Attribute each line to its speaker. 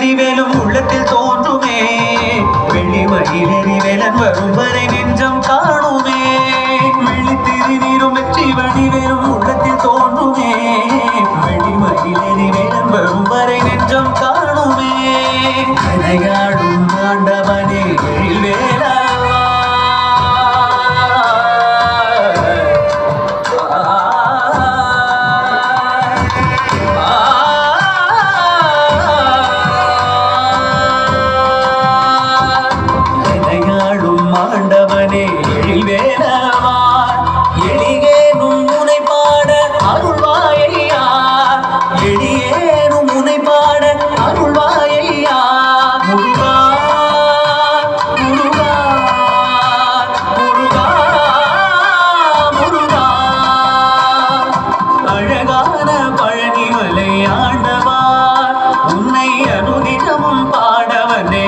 Speaker 1: வடிவேலும் உள்ளத்தில் தோன்றுமே வெள்ளி மயிலேறி வேலன் வரும் வரை நெஞ்சம் காணுமே வெள்ளி திருநீரும் வெற்றி வடிவேலும் உள்ளத்தில் தோன்றுமே வெள்ளி மயிலேறி வேலன் வரும் வரை நெஞ்சம் காணுமே விளையாடும் ஆண்டவனே வேலா ஆண்டவனே எழில்வேலவா எளியேனும் முனை பாட அருள்வாயையா எளியேனும் முனை பாட அருள்வாயையா முருகா முருகா முருகா முருகா அழகான பழனிமலை ஆண்டவா உன்னை அனுதினமும் பாடவனே